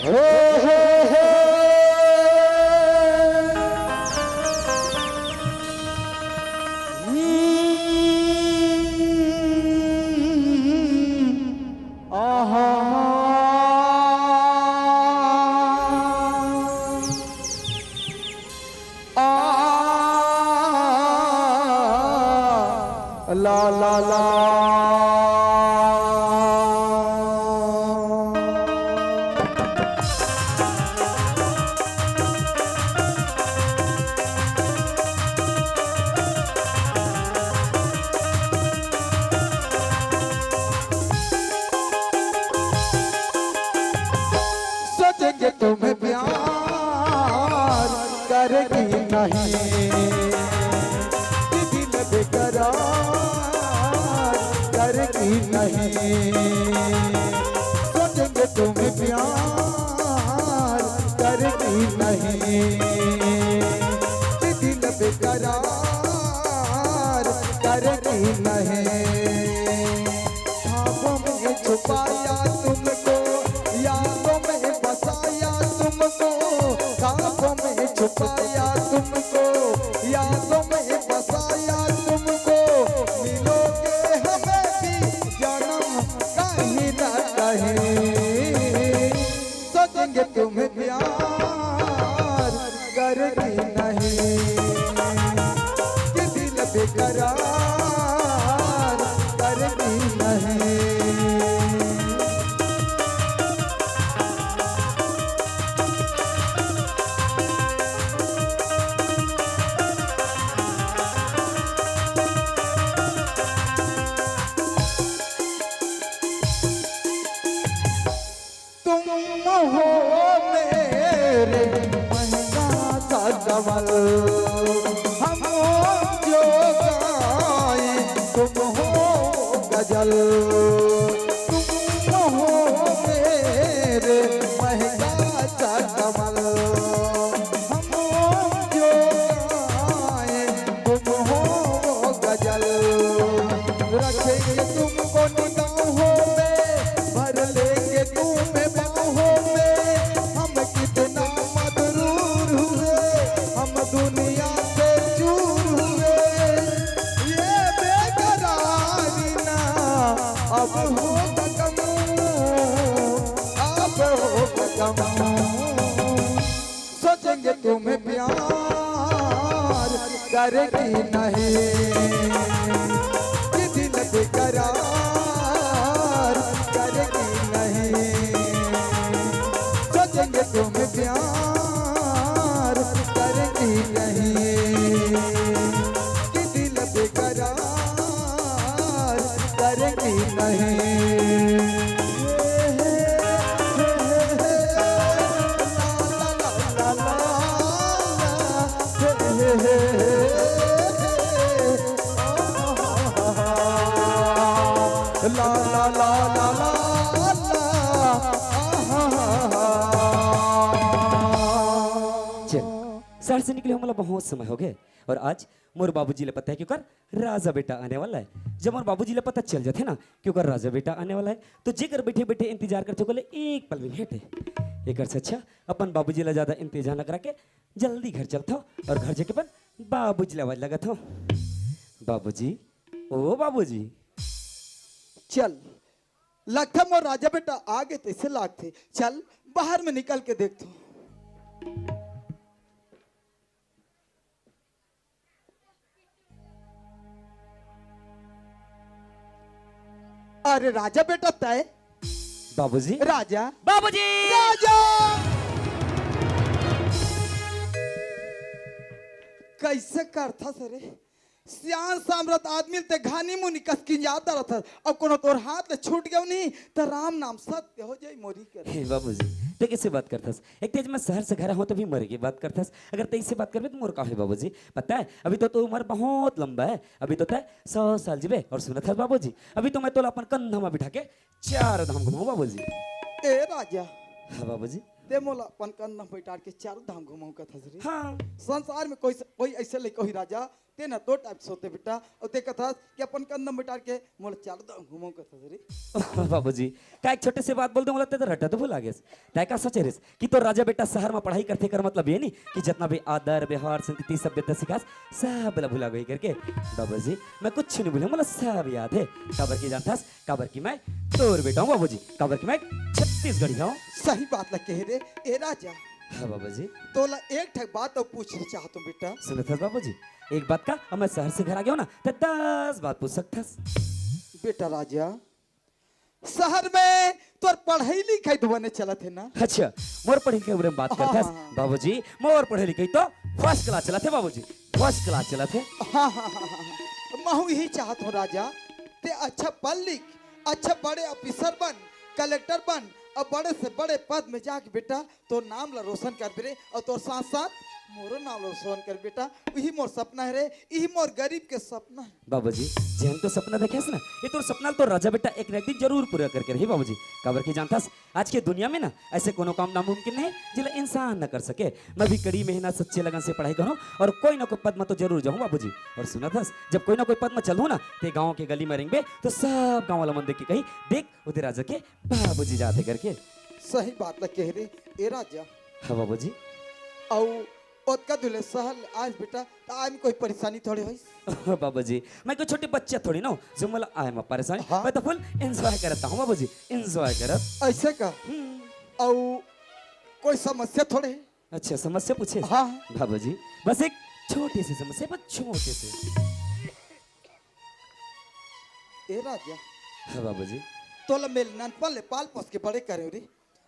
हे हे हे आहा ला ला ला सोचेंगे तुम्हें प्यार करेगी नहीं दिल बेकरार करेगी नहीं सोचेंगे तुम्हें प्यार करेगी नहीं दिल बेकरार करेगी नहीं ख्वाबों में छुपाया तुमको यादों में बसाया तुमको ख्वाबों में छुपाया तुमको यादों में बसाया तुमको मिलोगे हमें भी जन्म कहीं न कहीं सोचेंगे तुम्हें प्यार करेगी नहीं कि दिल बेकरार करेगी नहीं हो मेरे महंगा सा कमल हम जो गाए तुम हो गजल तुम हो मेरे महंगा सा कमल हम जो गाए तुम हो गजल रखेंगे तुमको निगाहों में भर लेंगे तुम्हें बाहों में हम कितना मदरूर हुए हम दुनिया से दूर हुए ये बेकरारी ना अब होगा कम अब होगा कम सोचेंगे तुम्हें प्यार करेगी नहीं कि दिल बेकरार करेगी नहीं सोचेंगे तुम्हें प्यार करेगी नहीं कि दिल बेकरार करेगी नहीं ला ला ला ला ला चल शहर से निकले मतलब बहुत समय हो गए और आज मोर बाबूजी ले पता है क्यों कर राजा बेटा आने वाला है। जब मोर बाबूजी ले पता चल जाते ना क्यों कर राजा बेटा आने वाला है तो जेकर बैठे बैठे इंतजार करते बोले एक पल में हेटे एक से अच्छा अपन बाबूजी ला ज्यादा इंतजार न करा के जल्दी घर चलता और घर जाके अपन बाबूजी ले आवाज लगा था बाबूजी ओ बाबूजी चल लगता मोर राजा बेटा आगे तैसे लागते चल बाहर में निकल के देखते अरे राजा बेटा तय बाबूजी राजा बाबूजी राजा कैसे करता सरे सियान सामरत आदमी ते घानी मुनि कस की याद रहता अब कोनो तोर हाथ ले छूट गयो नहीं तो राम नाम सत्य हो जाई मोरी कर हे बाबूजी ते कैसे बात करथस एक तेज मैं शहर से घर हो तो भी मर के बात करथस अगर तेज से बात करबे तो मोर का है बाबूजी पता है अभी तो तू उम्र बहुत लंबा है अभी तो तय 100 साल जीबे और सुनत है बाबूजी अभी तो मैं तो अपन कंधा में बिठा के 4 धाम घुमाऊं बाबूजी ए राजा हाँ बाबूजी ते मोला अपन कंधा बैठार के चारों धाम घुमाऊ का थसरी हाँ संसार में कोई ऐसे ले कोई राजा ते ना दो टाइप से होते बेटा और देखा था कि अपन कंधम बिठा के मोल चल दो घूमो का था रे बाबूजी का एक छोटे से बात बोल दो बोलते तो रटा तो भुला गए तय का सोचे रे कि तो राजा बेटा शहर में पढ़ाई करते कर मतलब ये नहीं कि जितना भी आदर व्यवहार संस्कृति सभ्यता सिखास सब बोला भुला गई करके बाबूजी मैं कुछ नहीं भूला मतलब सब याद है काबर की जानता काबर की मैं तोर बेटा हूँ बाबूजी काबर की मैं छत्तीसगढ़ी हूँ सही बात लग कह रे ए राजा हाँ बाबूजी तोला एक ठक बात और पूछना चाहता हूँ बेटा सुनो था बाबूजी एक बात का अब मैं शहर से घर आ गया हूँ ना तो 10 बात पूछ सकता बेटा राजा शहर में तोर पढ़ाई लिखाई तो बने चला थे ना अच्छा मोर पढ़े के बारे में बात करता हाँ। बाबूजी मोर पढ़े लिखे तो फर्स्ट क्लास चला थे बाबूजी फर्स्ट क्लास चला थे हाँ हाँ हाँ हाँ मैं यही चाहता हूँ राजा ते अच्छा पढ़ लिख अच्छा बड़े ऑफिसर बन कलेक्टर बन और बड़े से बड़े पद में जाके बेटा तो नाम ला रोशन कर बेरे और तो साथ साथ मोरो नाम ला रोशन कर बेटा यही मोर सपना है रे यही मोर गरीब के सपना है बाबूजी जहन तो सपना देखे ना ये तो सपना तो राजा बेटा एक ना एक दिन जरूर पूरा करके रही बाबूजी काबर की जानता आज के दुनिया में ना ऐसे कोनो काम नामुमकिन नहीं जिला इंसान न कर सके मैं भी कड़ी मेहनत सच्चे लगन से पढ़ाई करूँ और कोई ना कोई पद में तो जरूर जाऊँ बाबूजी और सुना था जब कोई ना कोई पद में चलूँ ना तो गाँव के गली में रेंगे तो सब गाँव वाला मन देख के कही देख उधर राजा के बाबूजी जाते करके सही बात लग कह रे ए राजा हाँ बाबूजी और ओतका दुले सहल आज बेटा तो आज कोई परेशानी थोड़ी हुई बाबूजी मैं कोई छोटे बच्चे थोड़ी ना हूँ जो मतलब आए मैं परेशानी हाँ? मैं तो फुल एंजॉय करता हूँ बाबूजी एंजॉय करत ऐसे का और कोई समस्या थोड़े है अच्छा समस्या पूछे हाँ बाबूजी बस एक छोटी सी समस्या बस छोटे से ए राजा हाँ बाबूजी तोला मेल ननपन ले पाल पोस के बड़े करे रे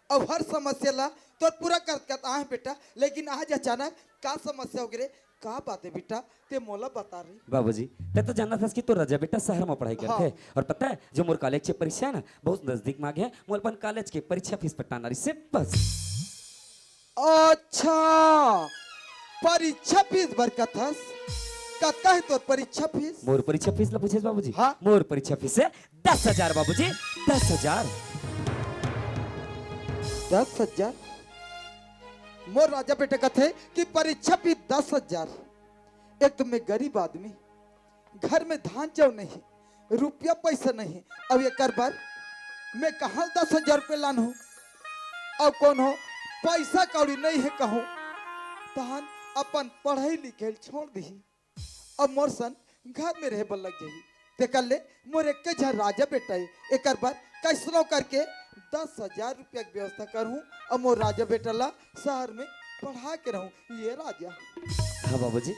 अब हर समस्या ला तो पूरा कर आए बेटा लेकिन आज अचानक का समस्या हो गई का बात है बेटा ते मोला बता रही बाबूजी ते तो जानना था कि तो राजा बेटा शहर में पढ़ाई करते हाँ। और पता है जो मोर कॉलेज की परीक्षा है ना बहुत नजदीक में आ गया मोर अपन कॉलेज की परीक्षा फीस पटाना रही से बस अच्छा परीक्षा फीस बरकत हस कतका है तोर परीक्षा फीस मोर परीक्षा फीस ला पूछे बाबूजी हाँ। मोर परीक्षा फीस है 10,000 बाबूजी 10,000 10,000 मोर राजा बेटे कथे कि परीक्षा फीस 10,000 एक तो मैं गरीब आदमी घर में धान चाव नहीं रुपया पैसा नहीं अब ये कर बार मैं कहा 10,000 रुपये लान हूँ अब कौन हो पैसा कौड़ी नहीं है कहूँ तहन अपन पढ़ाई लिखे छोड़ दी अब मोर सन घर में रहे बल लग जाई ते कर ले मोर एक के झर राजा बेटा है एक बार कैसनो करके 10,000 रुपया की व्यवस्था करूँ और मोर राजा बेटा ला शहर में पढ़ा के रहूँ ये राजा हाँ बाबूजी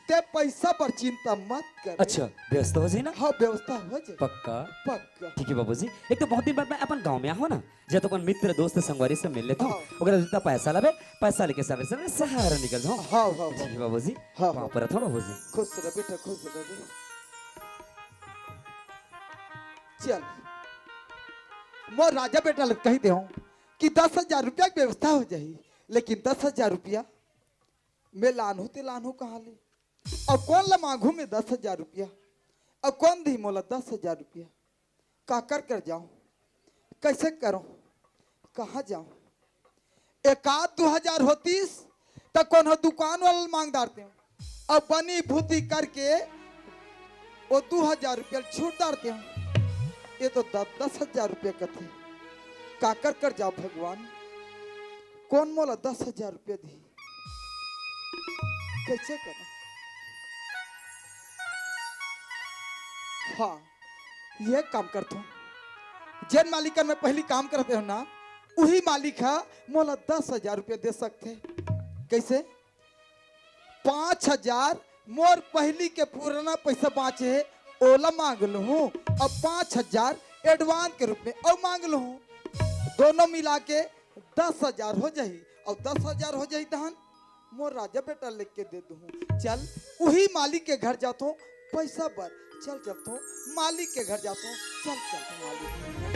ते पैसा पर चिंता मत कर अच्छा व्यवस्था हो जाए ना हाँ व्यवस्था हो जाए पक्का पक्का ठीक है बाबूजी एक तो बहुत दिन बाद मैं अपन गांव में आहो ना जब तो अपन मित्र दोस्त संगवारी से मिल लेता हूँ हाँ। ओकरा जितना पैसा लावे पैसा लेके सवेरे सवेरे शहर निकल जाऊँ हाँ हाँ ठीक हाँ है बाबूजी हाँ, वहाँ हाँ। पर था बाबूजी खुश रह बेटा खुश रह रे। चल मोर राजा बेटा लग कही दे कि 10,000 रुपया की व्यवस्था हो जाए लेकिन 10,000 रुपया मैं लानू ते लानू कहाँ ले अब कौन ला मांगू मैं 10,000 रुपया अब कौन दी मोला 10,000 रुपया का कर जाऊं कैसे करूं कहाँ जाऊं एक आध 2,000 होतीस तो कौन हो दुकान वाला मांग डालते हो अब बनी भूती करके वो 2,000 रुपया छूट डालते हो ये तो 10,000 रुपया का थे का कर जाओ भगवान कौन मोला 10,000 रुपया दी कैसे करूं हाँ ये काम करता हूँ जिन मालिक में पहली काम करते हो ना वही मालिक है मोला 10,000 रुपया दे सकते कैसे 5,000 मोर पहली के पुराना पैसा बाँचे है ओला मांग लूँ अब 5,000 एडवांस के रूप में और मांग लूँ दोनों मिला के 10,000 हो जाही और 10,000 हो जाही तहन मोर राजा बेटा लिख के दे दूँ चल वही मालिक के घर जाता हूँ पैसा बर चल चलता हूँ मालिक के घर जाता हूँ चल चलता हूँ मालिक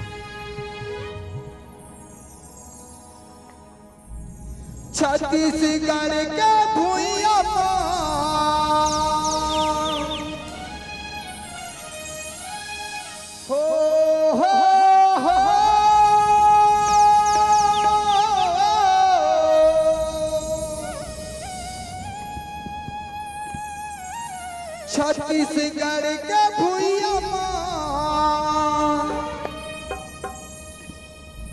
छत्तीसगढ़ के भूइया हो छत्तीसगढ़ के भुइया माँ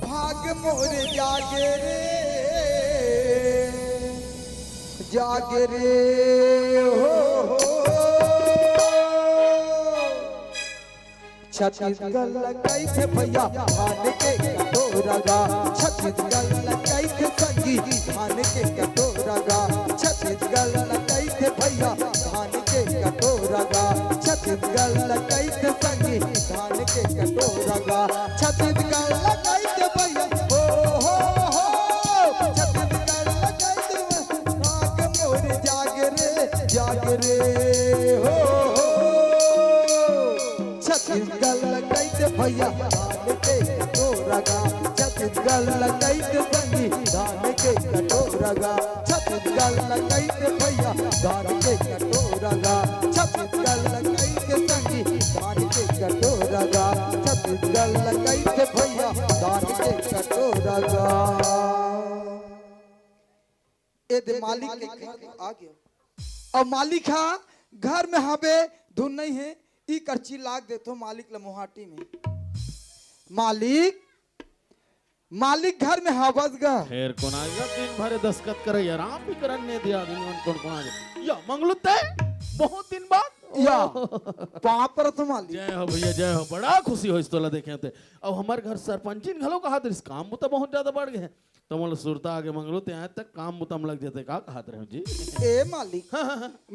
भाग मोर जागे रे हो छत्तीसगढ़ लगाई थे भैया धान के कटोरगा छत्तीसगढ़ लगाई थे संगी धान के कटोरगा छत्तीसगढ़ लगाई थे भैया धान के कटोरगा छत्तीसगढ़ लगाई थे संगी धान के कटोरगा छत्तीसगढ़ लगाई थे भैया हो छत्तीसगढ़ लगाई थे भाग मोर जाग रे हो छत्तीसगढ़ लगाई थे भैया धान के कटोरगा छत्तीसगढ़ लगाई थे संगी धान के कटोरगा छत्तीसगढ़ लगाई थे भैया धान के कटोरगा छत्तीसगढ़ लगाई थे संगी धान के कटोरगा छत्तीसगढ़ लगाई थे भैया धान के कटोरगा। ए दे मालिक के घर आ गया और मालिक हाँ घर में हावे धुन नहीं है ई करची लाग देतो मालिक लमोहाटी में मालिक घर में हावस गा फिर कौन आएगा दिन भर दस्खत करे आराम भी करने दिया दिन कौन कौन आ जाए या मंगलू तय बहुत दिन बाद या पाप पर तो मालिक जय हो भैया जय हो बड़ा खुशी हो इस तोला देखे थे अब हमारे घर सरपंचिन घलो कहा इस काम तो बहुत ज्यादा बढ़ गए तो मतलब सुरता आगे मंगलू ते यहाँ तक काम बुतम लग जाते का कहा रहे हो जी ए मालिक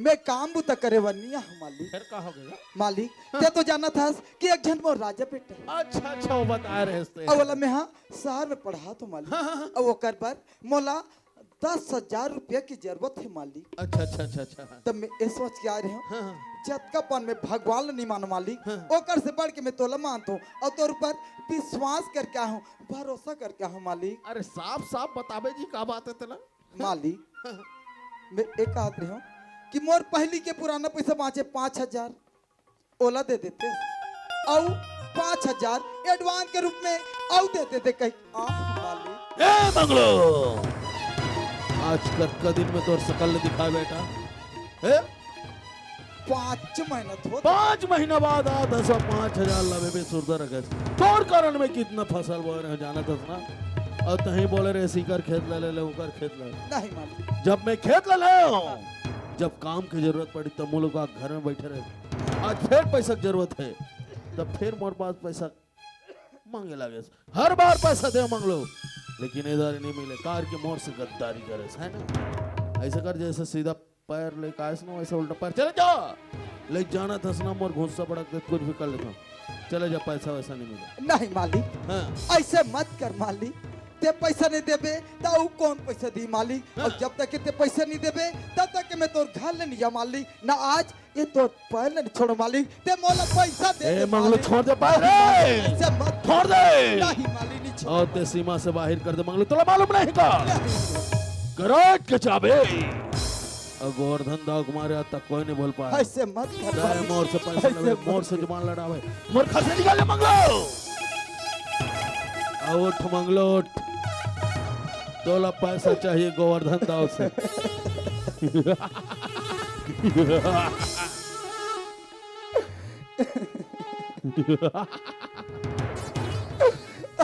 मैं काम बुता करे वनिया मालिक फिर का हो गया मालिक ते तो जाना था कि एक जन मोर राजा बेटा अच्छा वो बता रहे थे अवला मैं हाँ शहर में पढ़ा तो मालिक और वो कर पर मोला 10,000 रुपया की जरूरत है मालिक अच्छा तब मैं ये सोच के आ रहे हूँ जतकापन में भगवान नहीं मानो मालिक ओकर से बढ़ के मैं तोला मानता हूँ और तोर ऊपर विश्वास करके हूँ भरोसा करके हूँ मालिक अरे साफ बताबे जी का बात है तेला मालिक मैं एक कहते हूँ कि मोर पहली के पुराना पैसा बाँचे 5,000 ओला दे देते और 5,000 एडवांस के रूप में और दे देते कहीं मालिक ए मंगलो आज का दिन में तोर सकल दिखा बेटा 5 महीना तो 5 महीना बाद आ 5,000 लवे में सुरदा रखे तोर कारण में कितना फसल बोए रहे जाना था ना और तहीं बोले रे सीकर खेत ले उकर खेत ले नहीं मालिक जब मैं खेत ले जब काम की जरूरत पड़ी तब मुझ लोग घर में बैठे रहे आज फिर पैसा की जरूरत है तब फिर मोर पास पैसा मांगे लगे हर बार पैसा दे मांग लो लेकिन इधर नहीं मिले कार के मोड़ से गद्दारी करे है ना ऐसा कर जैसे सीधा पैर ले काश ना वैसे उल्टा पैर चले जा ले जाना था ना मोर घुस्सा पड़ा कुछ भी कर लेता चले जा पैसा वैसा नहीं मिला नहीं मालिक ऐसे मत कर मालिक ते पैसा नहीं देबे तो कौन पैसा दी मालिक और जब तक के ते पैसा नहीं देबे तब तक के मैं तोर घर ले नहीं जा मालिक ना आज ये तो पैर नहीं छोड़ो मालिक ते मोला पैसा दे ए मंगलो छोड़ दे पैर ऐसे मत छोड़ दे नहीं मालिक नहीं छोड़ और ते सीमा से बाहर कर दे मंगलो तोला मालूम नहीं का गराज के चाबे गोवर्धन दाव कुमार आज तक कोई नहीं बोल पाया ऐसे मत कर मोर से पैसा ले मोर से जुबान लड़ावे मोर घर से निकाल ले मंगलो उठ मंगलो उठ तोला पैसा चाहिए गोवर्धन दाव से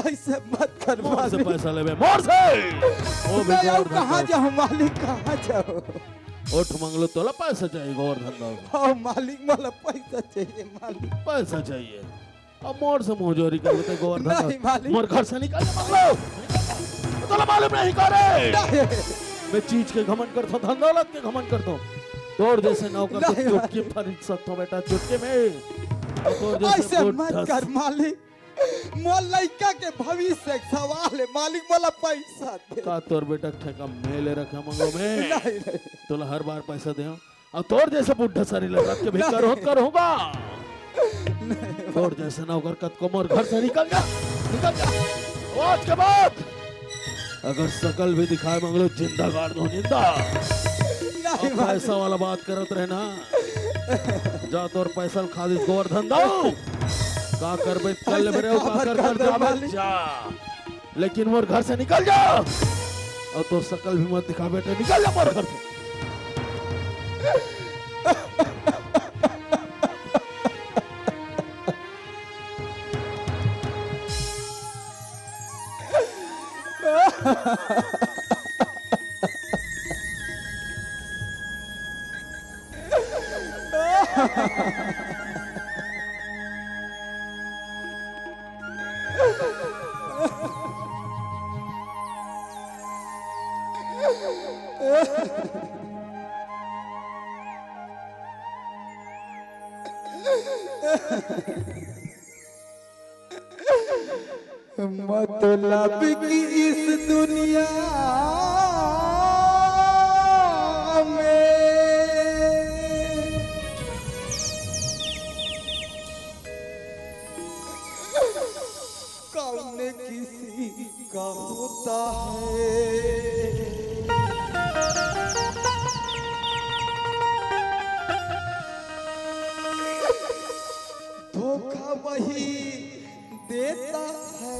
ऐसे मत कर मोर से पैसा ले मोर से ओ भी कहाँ जाऊँ मालिक कहाँ जाऊँ उठ मंगलो तोला पैसा चाहिए गोवर्धन दाव हाँ मालिक मोला पैसा चाहिए मालिक पैसा चाहिए अब मोर से मुंहजोरी कर लेते गोवर्धन नहीं मालिक मोर घर से निकाल मंगलो तोला मालूम नहीं करे मैं चीज के घमंड करता हूँ धन दौलत के घमंड करता हूँ तोड़ जैसे नौकर तो चुटकी खरीद सकता हूँ बेटा चुटके में ऐसे मत कर मालिक मोर लड़का के भविष्य एक सवाल है मालिक मोला पैसा दे का तोर बेटा ठेका मेले रखा मंगलो में नहीं तोला हर बार पैसा दे और तोड़ जैसे बुढ़ा सारी लगा के भी कर होगा तोड़ जैसे नौकर कद को मोर घर से निकल जा आज के बाद अगर सकल भी दिखाए मंगलो जिंदा गाड़ दो जिंदा पैसा वाला बात करत रहना जा तोर पैसा खादी गोवर्धन दो का करबे चल मेरे का कर जा लेकिन मोर घर से निकल जा और तो सकल भी मत दिखा बेटे निकल जा मोर घर से मतलब की इस दुनिया में कौन किसी का होता है। धोखा वही देता है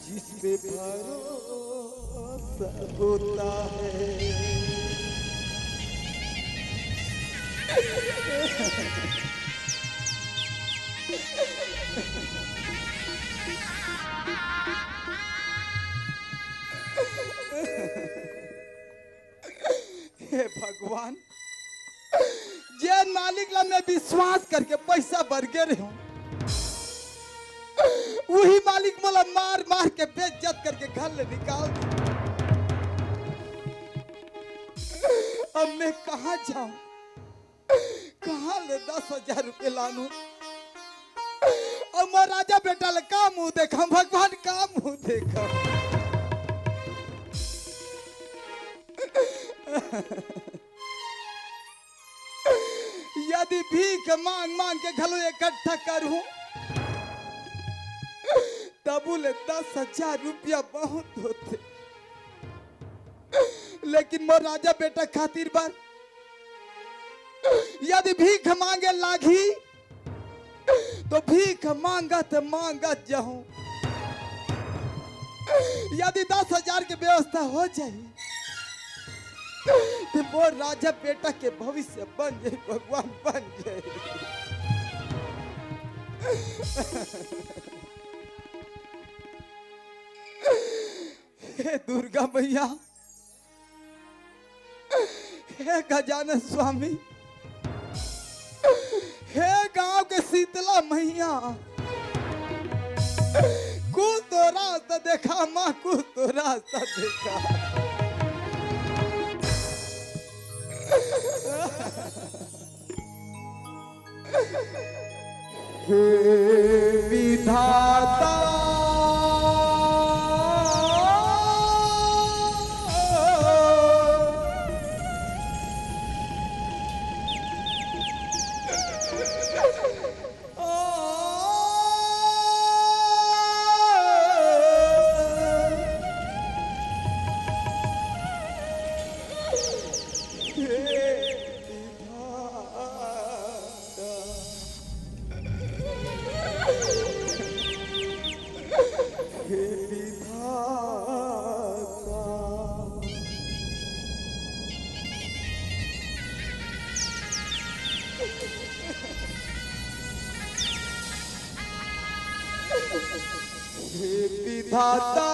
जिस पे भरोसा होता है। हे भगवान, जे मालिक ला मैं विश्वास करके पैसा बरगे रहे हूं, वही मालिक मला मार मार के बेइज्जत करके घर ले निकाल दिया। अब मैं कहां जाऊं, कहां ले 10,000 रुपए लानू। अब मैं राजा बेटा ले का मुंह देखा, भगवान का मुंह देखा। यदि भीख मांग मांग के घलो इकट्ठा करूं, तबुले 10,000 रुपया बहुत होते। लेकिन मोर राजा बेटा खातिर बार यदि भीख मांगे लागी तो भीख मांगत मांगत जाऊं। यदि 10,000 की व्यवस्था हो जाए तो वो राजा बेटा के भविष्य बन जाए, भगवान बन जाए। हे दुर्गा मैया, हे गजानन स्वामी, हे गांव के शीतला मैया, कुछ तो रास्ता देखा माँ, कुछ तो रास्ता देखा। हे विधाता, हे विधाता,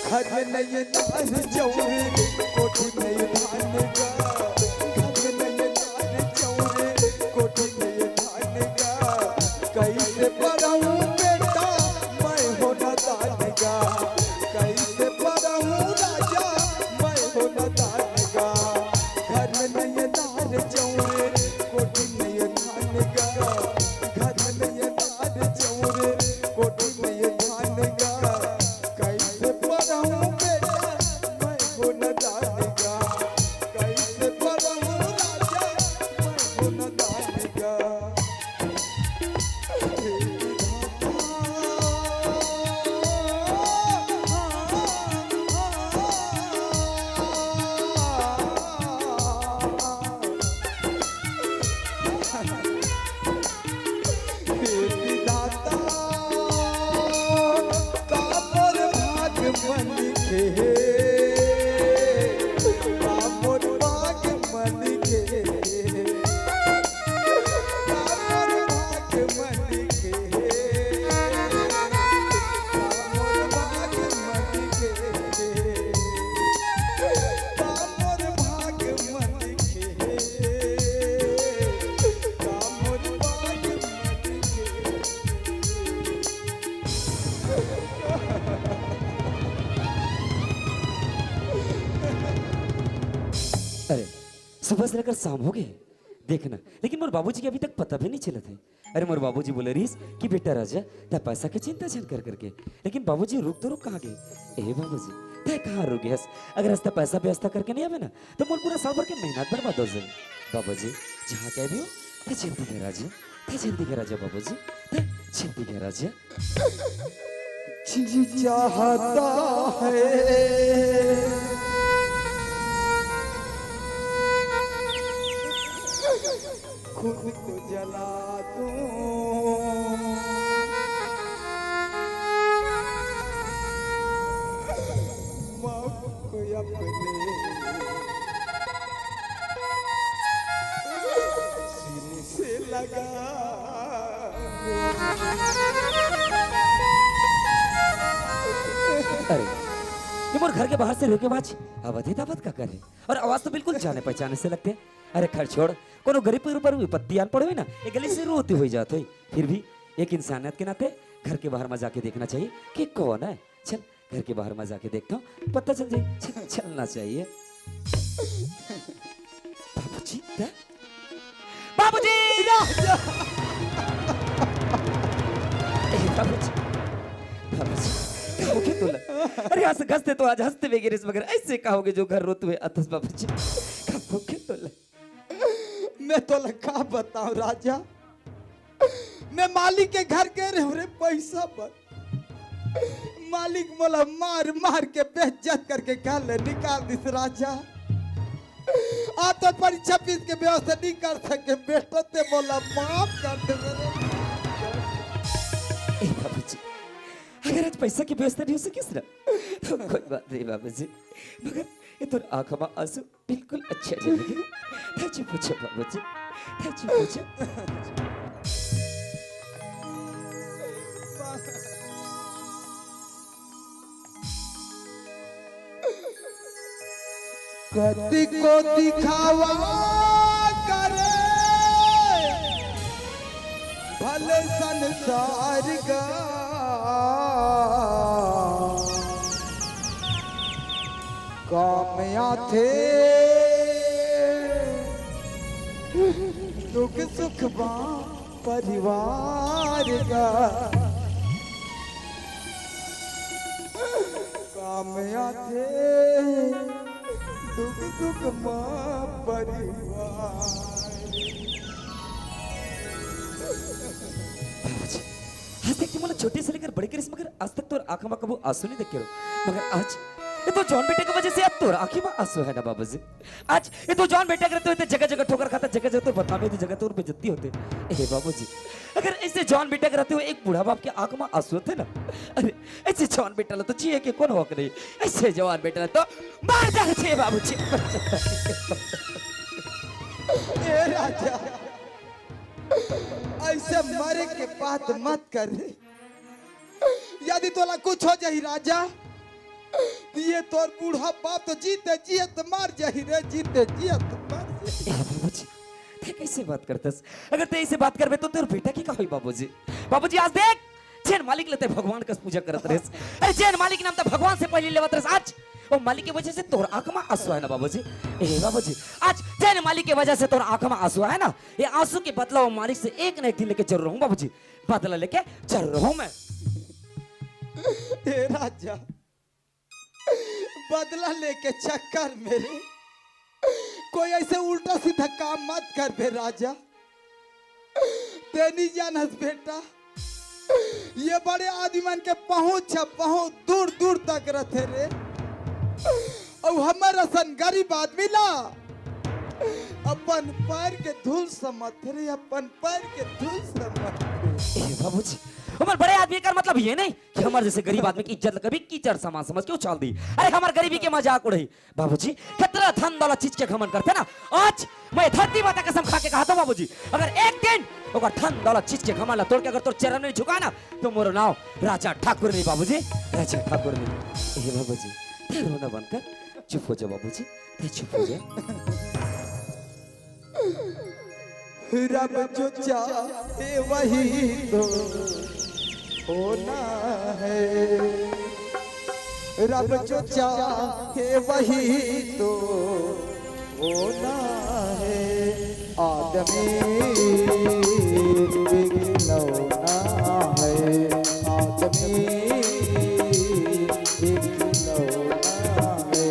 घर में नहीं नार चौरे कोठी नहीं धान का घर में नहीं नार चौरे कोठी नहीं धान का कैसे पढ़ूं बेटा मैं हो न दान का कैसे पढ़ूं राजा मैं हो न दान का घर में नहीं नार चौरे कोठी नहीं धान का घर में नहीं नार चौरे कोठी नहीं धान का कैसे पढ़ूं बेटा मैं हो न दान का कैसे पढ़ूं राजा मैं हो न दान का विधाता कामर भाग मन के कामर भाग मन के कामर भाग मन के कामर भाग मन के कामर भाग मन के कामर भाग मन अरे सुबह से लेकर शाम हो गए देखना, लेकिन मोर बाबूजी के अभी तक पता भी नहीं चला था। अरे मोर बाबूजी बोले रहीस कि बेटा राजा ते पैसा के चिंता छन कर करके, लेकिन बाबूजी रुक तो रुक कहाँ गए? ए बाबूजी ते कहाँ रुक गए? अगर हस्ता पैसा व्यवस्था करके नहीं आवे ना तो मोर पूरा साल भर के मेहनत बर्बाद हो जाए। बाबूजी जहाँ कह भी हो ते चिंती के राजा, ते चिंती के राजा बाबूजी, ते चिंती के राजा। जी चाहता है खुद को जला दूं मौत को अपने सीने से लगा अरे ये मोर घर के बाहर से रोके बाज अवधि दावत का करे, और आवाज तो बिल्कुल जाने पहचाने से लगते हैं। अरे खैर छोड़, कोनो गरीब के ऊपर विपत्ति आन पड़े ना ये गली से रोती हुई जात हुई, फिर भी एक इंसानियत के नाते घर के बाहर मजा के देखना चाहिए कि कौन है। चल घर के बाहर मजा के देखता हूँ, पता चल जाए। चलना चाहिए। बाबूजी बाबूजी बाबूजी बाबूजी कहोगे तो अरे यहाँ से घसते तो आज हंसते वगैरह मगर ऐसे कहोगे जो घर रोते हुए अथस बाबूजी कहोगे तो मैं तो लगा बताऊं राजा, मैं मालिक के घर के रे पैसा पर मालिक मोला मार मार के बेइज्जत करके घर निकाल दिस राजा। आ तो परीक्षा फीस के व्यवस्था नहीं कर सके बेटा ते मोला माफ कर दे मेरे। ए बाबूजी अगर आज पैसा की व्यवस्था नहीं हो सकी ना तो कोई बात नहीं बाबूजी, मगर ये तो आंखों में आंसू बिल्कुल अच्छे लगे। ताजी पूछे बाबूजी, ताजी पूछे। कति को दिखावा करे भले संसार का कामया थे दुख सुख बा परिवार का कामया थे दुख दुख माँ परिवार। बाबूजी आज तक तुम्हारा छोटे से लेकर बड़े करिस मगर आज तक तो आंखों में कबू आंसू नहीं देखे हो, मगर आज ये तो जॉन बेटे की वजह से अब तो आंखों में आंसू है ना बाबूजी। आज ये तो जॉन बेटे करते हुए जगह जगह ठोकर खाता, जगह जगह तो बदनामी होती, जगह तो बेइज्जती होते। ए बाबूजी अगर ऐसे जॉन बेटा करते हुए एक बूढ़ा बाप के आंख में आंसू होते ना, अरे ऐसे जॉन बेटा तो चाहिए कि कौन हक नहीं, ऐसे जवान बेटा तो मार जाना चाहिए बाबूजी। ए राजा ऐसे मरे के बात मत कर, यदि तोला कुछ हो जाही राजा ये तोर बूढ़ा बाप तो जीते जियत मार जाही रे, जीते जियत मार जाही। बाबूजी ते कैसे बात करतस? अगर ते ऐसे बात करबे तो तेर बेटा की का होई बाबूजी? बाबूजी आज देख जैन मालिक लेते भगवान का पूजा करत रेस। अरे जैन मालिक नाम तो भगवान से पहले लेवत रेस। आज ओ मालिक की वजह से तोर आंख में आंसू है ना बाबूजी? ए बाबूजी आज जैन मालिक की वजह से तोर आंख में आंसू है ना, ये आंसू के बदला वो मालिक से एक न एक दिन लेके जरूर रहूं बाबूजी, बदला लेके जरूर रहूं मैं। ए राजा, बदला लेके चक्कर मेरे कोई ऐसे उल्टा सीधा काम मत कर बे राजा। तेनी जानस बेटा, ये बड़े आदमी के पहुंच दूर दूर तक रहते रे, और हमारा सन गरीब आदमी ला अपन पैर के धूल समझ रे, अपन पैर के धूल समझ। ए बाबूजी हमारे बड़े आदमी का मतलब ये नहीं कि हमारे जैसे गरीब आदमी की इज्जत कभी कीचड़ सामान समझ के उछाल दी। अरे हमारे गरीबी के मजाक उड़ाई बाबूजी, कितना धन दौलत चीज के घमंड करते ना। आज मैं धरती माता कसम खा के कहा था बाबूजी, अगर एक दिन अगर धन दौलत चीज के घमंड तोड़ के अगर तोर चरण नहीं झुका ना तो मोर नाम राजा ठाकुर नहीं बाबूजी, राजा ठाकुर नहीं। ए बाबूजी ते रोना बंद कर, चुप हो जा बाबूजी, ते चुप हो जा। रब जो चाहे वही तो होना है, रब जो चाहे वही तो होना है। आदमी खिलौना है, आदमी खिलौना है।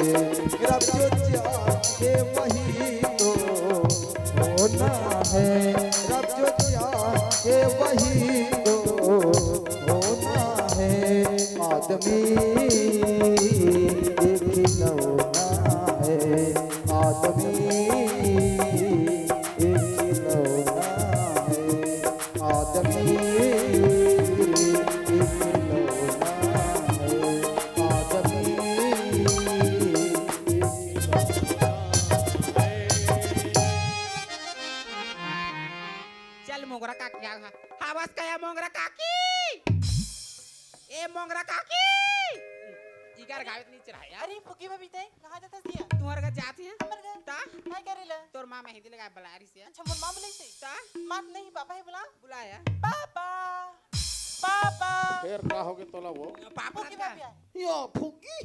रब जो चाहे वही तो होना है, रब जो चाहे वही तो होना है। आदमी खिलौना है, आदमी खिलौना है, आदमी खिलौना है, आदमी। चल मोगरा काकी आवाज क्या मोगरा काकी, ए मोगरा काकी इगर गावत नीचे रहा यार। अरे फुकी भाभी ते कहां जाता दिया? तुम्हारे घर जाती है हमर घर ता काय करेला? तोर मां मेहंदी लगा बलारी से अच्छा मोर मां बोले से ता मात नहीं पापा है बोला बुलाया पापा पापा फिर का हो गया तोला वो? पापा फुकी का भाभी आए। यो फुगी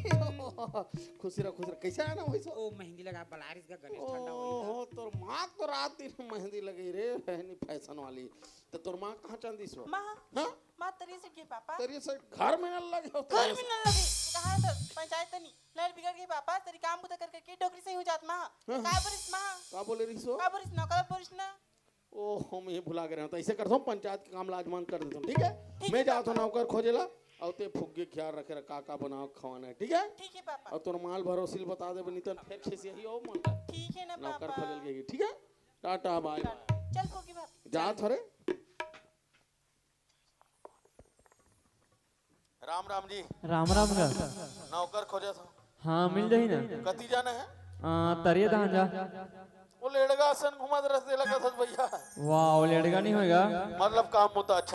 खुशी रहा कैसे आना वही सो? ओ मेहंदी लगा बलारी का गणेश ठंडा होई ओहो तोर माँ तो रात दिन मेहंदी लगी रे, पहनी फैशन वाली। तो तोर माँ कहाँ चंदी सो? मां हाँ मां तरी से के पापा तेरी से घर में न लगे हो घर में न लगे कहां तो पंचायत नहीं लड़ बिगड़ गई पापा तेरी काम बुता कर के डोकरी से हो जात मां का बरिस मां का बोले रही सो? का बरिस नौकर बरिस ना। ओ हम ये भुला गए तो ऐसे करता हूँ, पंचायत के काम लाजमान कर देता हूँ, ठीक है? ठीक मैं है जाता हूँ नौकर खोजेला और ते फुग्गे ख्याल रखे रखा का बनाओ खवाना है, ठीक है? ठीक है पापा और तोर माल भरोसिल बता दे बनी तो फिर से यही हो मन ठीक है ना नौकर पापा खोजल गई, ठीक है? टाटा बाय चल फुकी भाभी जा थोड़े। राम राम जी। राम राम का नौकर खोजा था, हाँ मिल जाही ना। कति जाना है? तरिए दहान जा। वो लेड़गा आसन घुमा रस्ते लगा था भैया, वाह लेड़गा नहीं होएगा। मतलब काम होता अच्छा